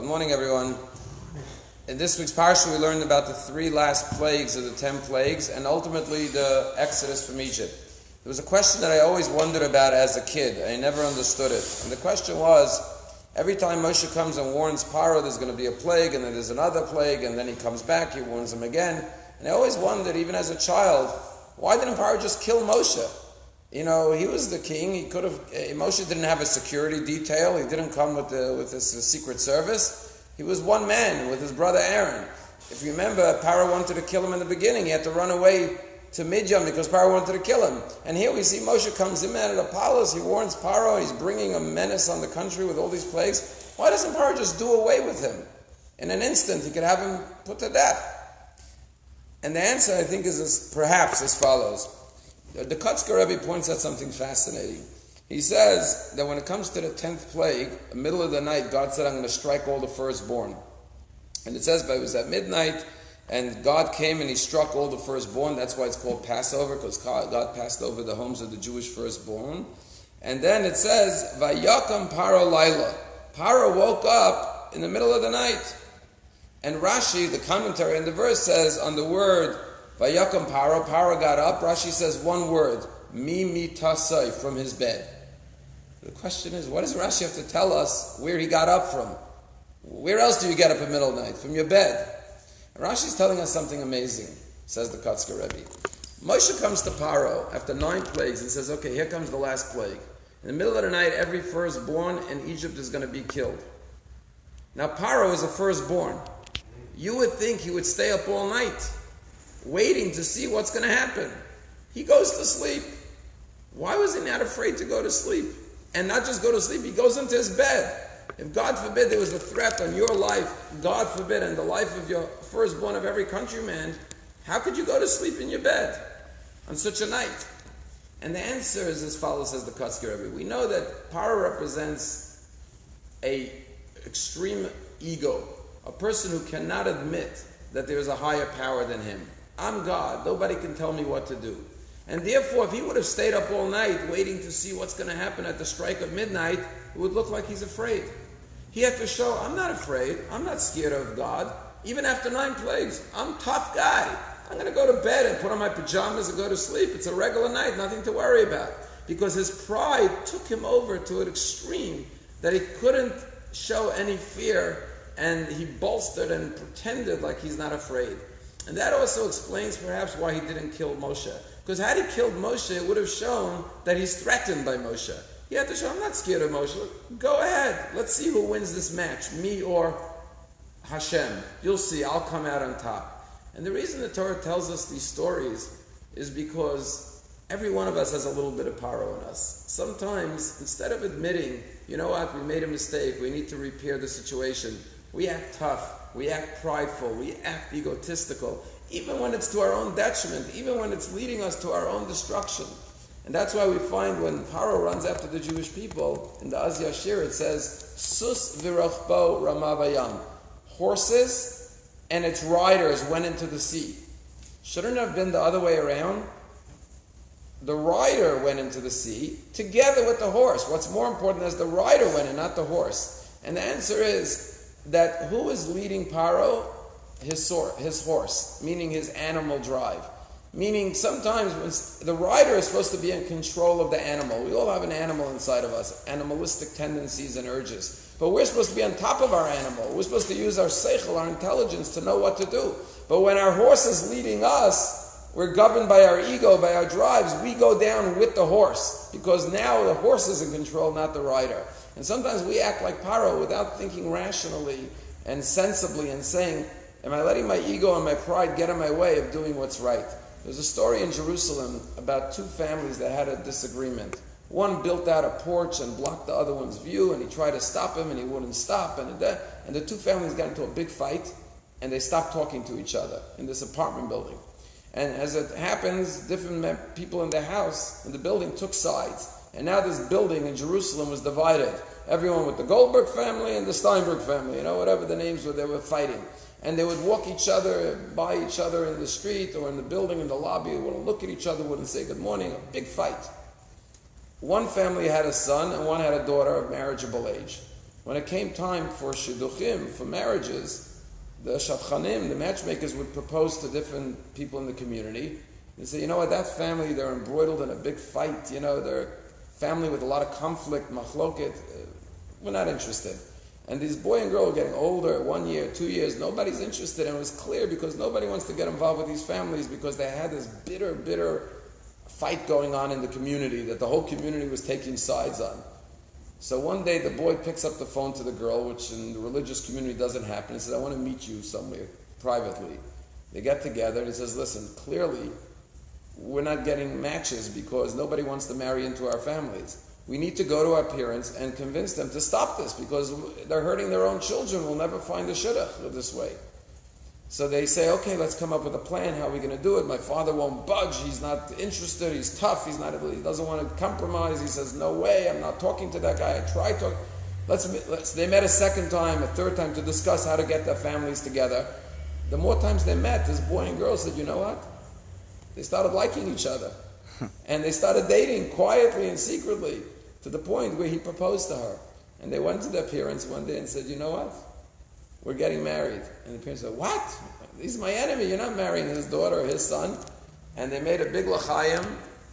Good morning, everyone. In this week's parsha, we learned about the 3 last plagues of the 10 plagues, and ultimately the Exodus from Egypt. There was a question that I always wondered about as a kid. I never understood it. And the question was, every time Moshe comes and warns Paro there's going to be a plague, and then there's another plague, and then he comes back, he warns him again. And I always wondered, even as a child, why didn't Paro just kill Moshe? You know, he was the king. He could have. Moshe didn't have a security detail. He didn't come with his secret service. He was one man with his brother Aaron. If you remember, Paro wanted to kill him in the beginning. He had to run away to Midian because Paro wanted to kill him. And here we see Moshe comes in out of the palace. He warns Paro. He's bringing a menace on the country with all these plagues. Why doesn't Paro just do away with him? In an instant, he could have him put to death. And the answer, I think, is perhaps as follows. The Kotzker Rebbe points out something fascinating. He says that when it comes to the 10th plague, in the middle of the night, God said, I'm going to strike all the firstborn. And it says, but it was at midnight, and God came and he struck all the firstborn. That's why it's called Passover, because God passed over the homes of the Jewish firstborn. And then it says, Vayakam Paro Laila. Paro woke up in the middle of the night. And Rashi, the commentary in the verse, says on the word, Vayakam Paro, Paro got up. Rashi says one word, mi tasai, from his bed. The question is, what does Rashi have to tell us where he got up from? Where else do you get up in the middle of the night? From your bed. And Rashi's telling us something amazing, says the Kotzker Rebbe. Moshe comes to Paro after 9 plagues and says, okay, here comes the last plague. In the middle of the night, every firstborn in Egypt is going to be killed. Now Paro is a firstborn. You would think he would stay up all night, waiting to see what's going to happen. He goes to sleep. Why was he not afraid to go to sleep? And not just go to sleep, he goes into his bed. If God forbid there was a threat on your life, God forbid, and the life of your firstborn of every countryman, how could you go to sleep in your bed on such a night? And the answer is as follows, says the Kotzker Rebbe. We know that Paro represents a extreme ego, a person who cannot admit that there is a higher power than him. I'm God. Nobody can tell me what to do. And therefore, if he would have stayed up all night waiting to see what's going to happen at the strike of midnight, it would look like he's afraid. He had to show, I'm not afraid. I'm not scared of God. Even after 9 plagues, I'm a tough guy. I'm going to go to bed and put on my pajamas and go to sleep. It's a regular night, nothing to worry about. Because his pride took him over to an extreme that he couldn't show any fear, and he bolstered and pretended like he's not afraid. And that also explains perhaps why he didn't kill Moshe. Because had he killed Moshe, it would have shown that he's threatened by Moshe. He had to show, I'm not scared of Moshe. Go ahead. Let's see who wins this match, me or Hashem. You'll see, I'll come out on top. And the reason the Torah tells us these stories is because every one of us has a little bit of Paro in us. Sometimes, instead of admitting, you know what, we made a mistake, we need to repair the situation, we act tough, we act prideful, we act egotistical, even when it's to our own detriment, even when it's leading us to our own destruction. And that's why we find when Paro runs after the Jewish people, in the Az Yashir it says, Sus v'rochbo ramavayam. Horses and its riders went into the sea. Shouldn't it have been the other way around? The rider went into the sea together with the horse. What's more important is the rider went in, not the horse. And the answer is that who is leading Paro? His horse, meaning his animal drive. Meaning sometimes when the rider is supposed to be in control of the animal. We all have an animal inside of us, animalistic tendencies and urges. But we're supposed to be on top of our animal. We're supposed to use our seichel, our intelligence, to know what to do. But when our horse is leading us, we're governed by our ego, by our drives. We go down with the horse, because now the horse is in control, not the rider. And sometimes we act like Paro without thinking rationally and sensibly and saying, am I letting my ego and my pride get in my way of doing what's right? There's a story in Jerusalem about 2 families that had a disagreement. One built out a porch and blocked the other one's view, and he tried to stop him and he wouldn't stop. And the 2 families got into a big fight, and they stopped talking to each other in this apartment building. And as it happens, different people in the house, in the building, took sides. And now this building in Jerusalem was divided. Everyone with the Goldberg family and the Steinberg family, whatever the names were, they were fighting. And they would walk by each other in the street or in the building, in the lobby. They wouldn't look at each other, wouldn't say good morning. A big fight. One family had a son and one had a daughter of marriageable age. When it came time for shidduchim, for marriages, the shadchanim, the matchmakers, would propose to different people in the community. They say, you know what, that family, they're embroiled in a big fight, they're a family with a lot of conflict, machloket, we're not interested. And these boy and girl are getting older, 1 year, 2 years, nobody's interested. And it was clear because nobody wants to get involved with these families because they had this bitter fight going on in the community that the whole community was taking sides on. So one day the boy picks up the phone to the girl, which in the religious community doesn't happen. He says, I want to meet you somewhere privately. They get together and he says, listen, clearly we're not getting matches because nobody wants to marry into our families. We need to go to our parents and convince them to stop this because they're hurting their own children. We'll never find a shidduch this way. So they say, okay, let's come up with a plan. How are we going to do it? My father won't budge. He's not interested. He's tough. He doesn't want to compromise. He says, no way. I'm not talking to that guy. I tried to. They met a second time, a third time to discuss how to get their families together. The more times they met, this boy and girl said, you know what? They started liking each other. And they started dating quietly and secretly to the point where he proposed to her. And they went to their parents one day and said, you know what? We're getting married. And the parents said, what? He's my enemy. You're not marrying his daughter or his son. And they made a big l'chaim,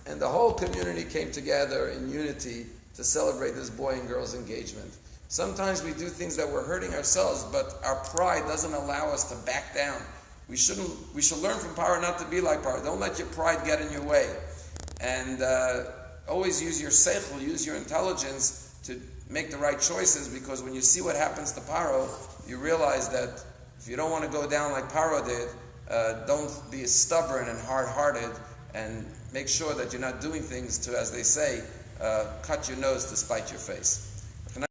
and the whole community came together in unity to celebrate this boy and girl's engagement. Sometimes we do things that we're hurting ourselves, but our pride doesn't allow us to back down. We should learn from Paro not to be like Paro. Don't let your pride get in your way. And always use your seichel, use your intelligence to make the right choices, because when you see what happens to Paro, you realize that if you don't want to go down like Paro did, don't be stubborn and hard-hearted, and make sure that you're not doing things to, as they say, cut your nose to spite your face.